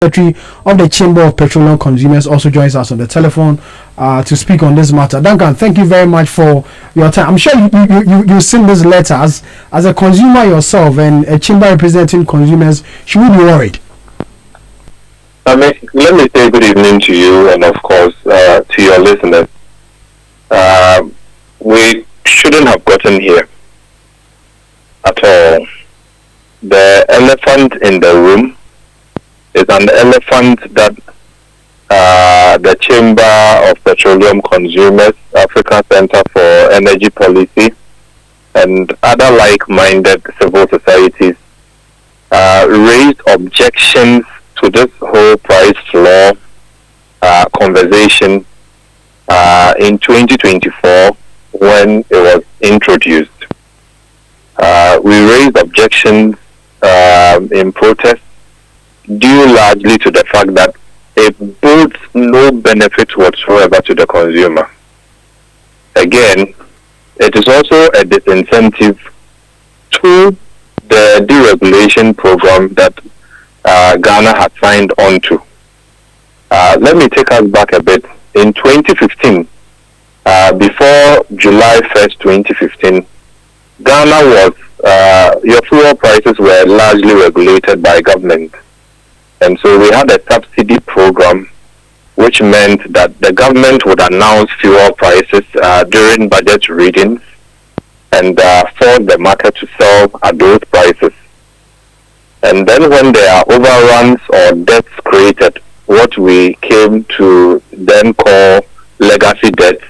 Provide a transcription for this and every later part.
Secretary of the Chamber of Petroleum Consumers, also joins us on the telephone to speak on this matter. Duncan, thank you very much for your time. I'm sure you've seen these letters. As a consumer yourself and a chamber representing consumers, should we be worried? Let me say good evening to you and, of course, to your listeners. We shouldn't have gotten here at all. The elephant in the room is an elephant that the Chamber of Petroleum Consumers, Africa Center for Energy Policy, and other like-minded civil societies raised objections to this whole price floor conversation in 2024 when it was introduced. We raised objections in protest due largely to the fact that it bodes no benefit whatsoever to the consumer. Again, it is also a disincentive to the deregulation program that Ghana had signed on to. Let me take us back a bit. In 2015, before July 1st, 2015, Ghana was, your fuel prices were largely regulated by government. And so we had a subsidy program, which meant that the government would announce fuel prices during budget readings and force the market to sell at those prices. And then when there are overruns or debts created, what we came to then call legacy debts,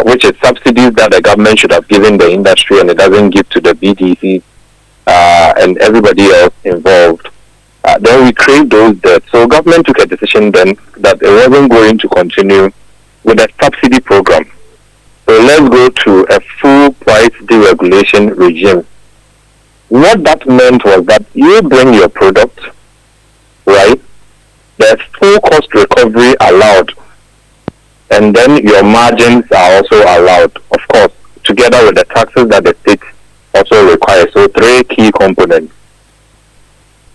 which is subsidies that the government should have given the industry and it doesn't give to the BDC and everybody else involved. Then we create those debts. So government took a decision then that it wasn't going to continue with a subsidy program. So let's go to a full price deregulation regime. What that meant was that you bring your product, right? There's full cost recovery allowed. And then your margins are also allowed, of course, together with the taxes that the state also requires. So three key components.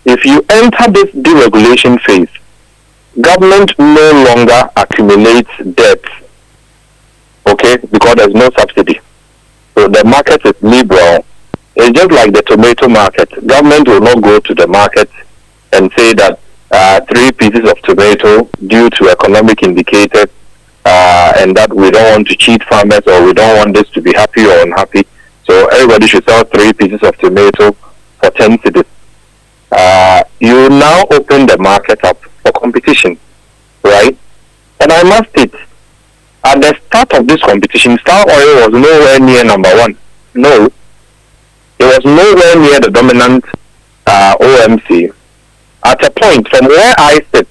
If you enter this deregulation phase, government no longer accumulates debts, okay, because there's no subsidy. So the market is liberal. It's just like the tomato market. Government will not go to the market and say that 3 pieces of tomato due to economic indicators and that we don't want to cheat farmers or we don't want this to be happy or unhappy. So everybody should sell 3 pieces of tomato for 10 cedis. You now open the market up for competition, right? And I must state, at the start of this competition, Star Oil was nowhere near number one. No, it was nowhere near the dominant OMC. At a point, from where I sit,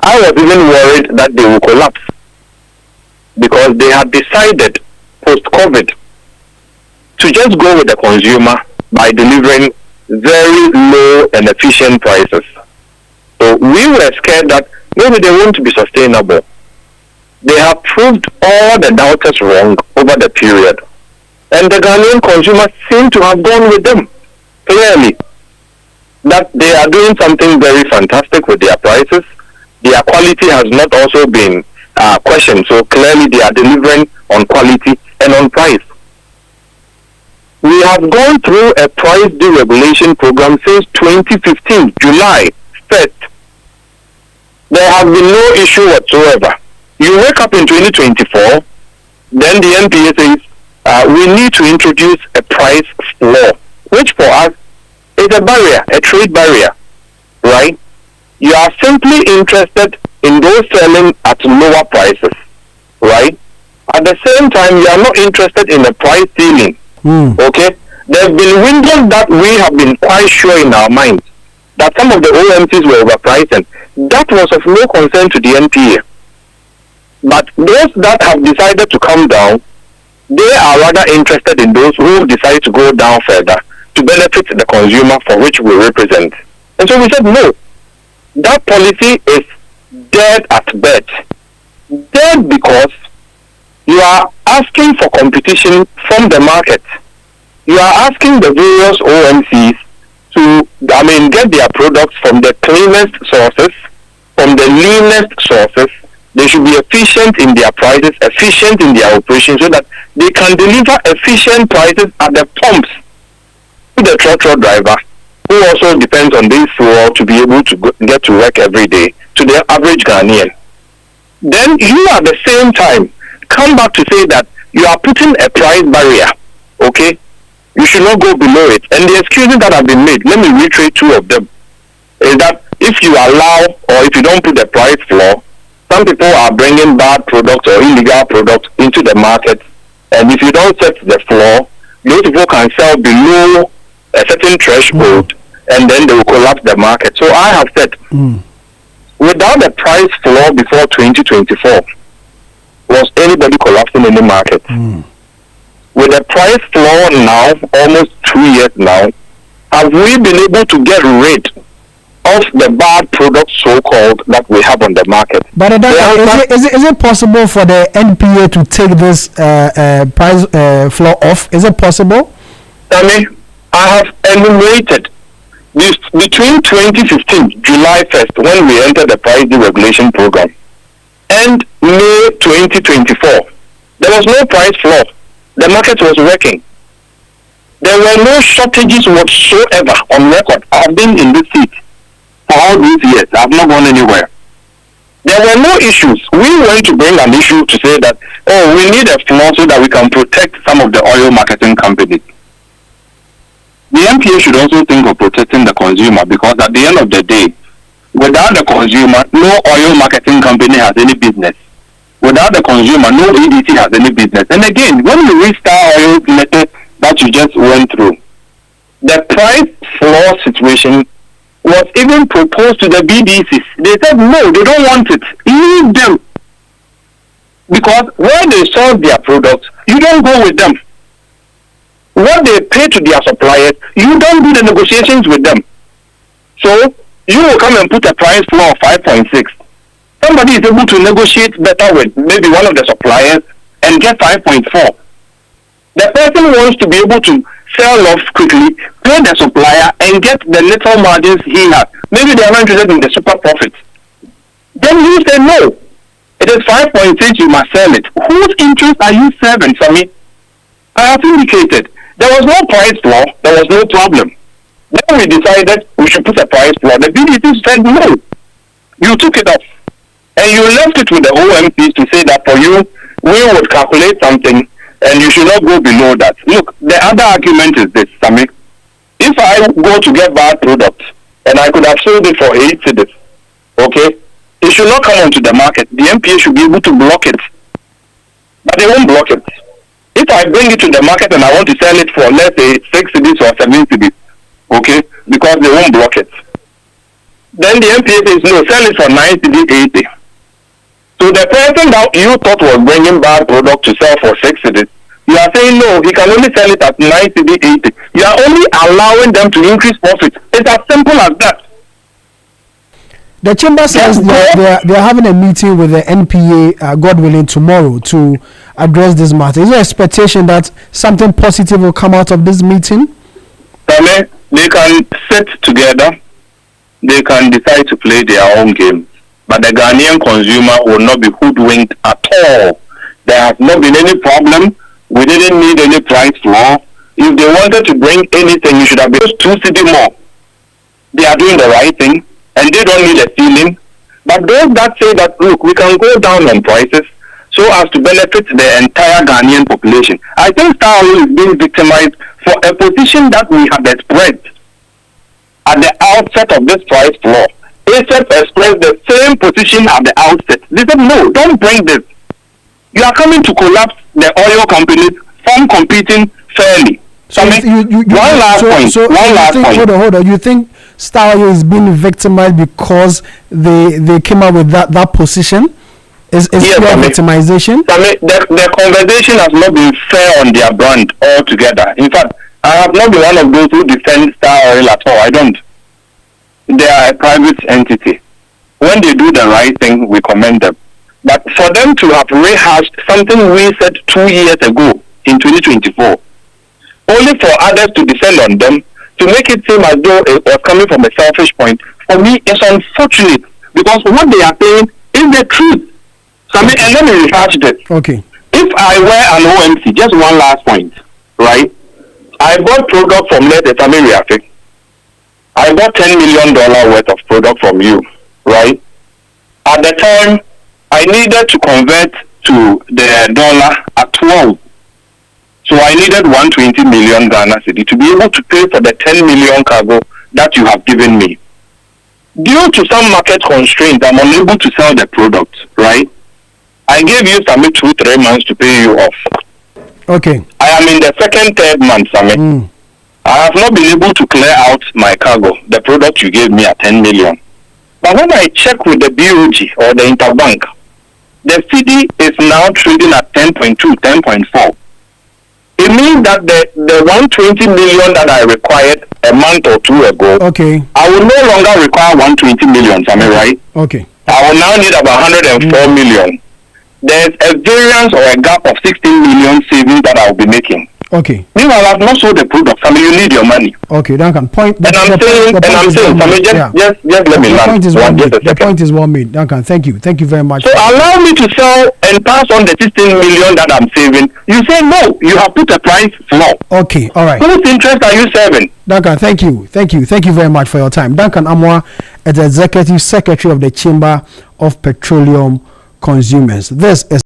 I was even worried that they will collapse because they had decided post-COVID to just go with the consumer by delivering very low and efficient prices. So we were scared that maybe they won't be sustainable. They have proved all the doubters wrong over the period. And the Ghanaian consumers seem to have gone with them, clearly. That they are doing something very fantastic with their prices. Their quality has not also been questioned. So clearly they are delivering on quality and on price. We have gone through a price deregulation program since 2015, July 1st. There has been no issue whatsoever. You wake up in 2024, then the NPA says, we need to introduce a price floor, which for us is a barrier, a trade barrier, right? You are simply interested in those selling at lower prices, right? At the same time, you are not interested in a price ceiling. Okay, there have been windows that we have been quite sure in our minds that some of the OMCs were overpriced, and that was of no concern to the NPA. But those that have decided to come down, they are rather interested in those who decide to go down further to benefit the consumer for which we represent. And so we said no. That policy is dead at bed. Dead because you are asking for competition from the market. You are asking the various OMCs to, get their products from the cleanest sources, from the leanest sources. They should be efficient in their prices, efficient in their operations, so that they can deliver efficient prices at the pumps to the truck driver, who also depends on this fuel to be able to get to work every day, to the average Ghanaian. Then you at the same time come back to say that you are putting a price barrier, okay? You should not go below it. And the excuses that have been made, let me reiterate two of them, is that if you allow or if you don't put the price floor, some people are bringing bad products or illegal products into the market. And if you don't set the floor, those people can sell below a certain threshold, and then they will collapse the market. So I have said, without the price floor before 2024, was anybody collapsing in the market? With the price floor now, almost 2 years now, have we been able to get rid of the bad products, so-called, that we have on the market? But is it possible for the NPA to take this price floor off? Is it possible? I have enumerated this between 2015, July 1st, when we entered the price deregulation program, and May 2024. There was no price floor. The market was working. There were no shortages whatsoever on record. I've been in this seat for all these years. I've not gone anywhere. There were no issues. We went to bring an issue to say that, we need a floor so that we can protect some of the oil marketing companies. The MPA should also think of protecting the consumer, because at the end of the day, without the consumer, no oil marketing company has any business. Without the consumer, no EDC has any business. And again, when you read Star Oil's letter that you just went through, the price floor situation was even proposed to the BDCs. They said, no, they don't want it. Leave them. Because when they sold their products, you don't go with them. What they pay to their suppliers, you don't do the negotiations with them. So you will come and put a price floor of 5.6. Somebody is able to negotiate better with maybe one of the suppliers and get 5.4. The person wants to be able to sell off quickly, pay the supplier, and get the little margins he has. Maybe they are not interested in the super profits. Then you say, no, it is 5.6, you must sell it. Whose interest are you serving, Sammy? I have indicated. There was no price floor, there was no problem. Then we decided we should put a price floor. The BDC said no. You took it off. And you left it with the OMPs to say that for you, we would calculate something and you should not go below that. Look, the other argument is this, Sammy. If I go to get bad products and I could have sold it for 8 cedis, okay, it should not come onto the market. The MPA should be able to block it. But they won't block it. If I bring it to the market and I want to sell it for, let's say, 6 cedis or 7 cedis, okay, because they won't block it, then the MPA says, no, sell it for 9 cedis 80. So the person that you thought was bringing bad product to sell for 6 cedis, you are saying, no, he can only sell it at 9 cedis 80. You are only allowing them to increase profit. It's as simple as that. The chamber says they are having a meeting with the NPA, God willing, tomorrow to address this matter. Is there expectation that something positive will come out of this meeting? They can sit together. They can decide to play their own game. But the Ghanaian consumer will not be hoodwinked at all. There has not been any problem. We didn't need any price floor. If they wanted to bring anything, you should have been 2 cedis more. They are doing the right thing, and they don't need a ceiling. But those that say that, look, we can go down on prices so as to benefit the entire Ghanaian population. I think Star Oil is being victimized for a position that we have expressed at the outset of this price floor. ASEP expressed the same position at the outset. They said, no, don't bring this. You are coming to collapse the oil companies from competing fairly. So one last point. Hold on. You think Star Oil is being victimized because they came up with that position? Is yes, victimization? The conversation has not been fair on their brand altogether. In fact, I have not been one of those who defend Star Oil at all. I don't. They are a private entity. When they do the right thing, we commend them. But for them to have rehashed something we said 2 years ago in 2024, only for others to descend on them, to make it seem as though it was coming from a selfish point, for me, it's unfortunate because what they are saying is the truth. So I mean, and let me research it. Okay. If I were an OMC, just one last point, right? I bought product from Sami Reafik. I bought $10 million worth of product from you, right? At the time, I needed to convert to the dollar at 12. So I needed 120 million Ghana cedi to be able to pay for the 10 million cargo that you have given me. Due to some market constraints, I'm unable to sell the product, right? I gave you some 2-3 months to pay you off. Okay. I am in the second, third month, Sami. I have not been able to clear out my cargo, the product you gave me at 10 million. But when I check with the BOG or the interbank, the cedi is now trading at 10.2, 10.4. It means that the 120 million that I required a month or two ago, okay, I will no longer require 120 million, am I right? Okay. I will now need about 104 million. There's a variance or a gap of 16 million savings that I will be making. Okay. Meanwhile, I have not sold the product. I mean, you need your money. Okay, Duncan. Point. And I'm saying, just let me land. The point is well made, Duncan. Thank you very much. So allow me to sell and pass on the 16 million that I'm saving. You say no. You have put a price floor. Okay, all right. Whose interest are you serving? Duncan, thank you very much for your time. Duncan Amoah is the Executive Secretary of the Chamber of Petroleum Consumers. This is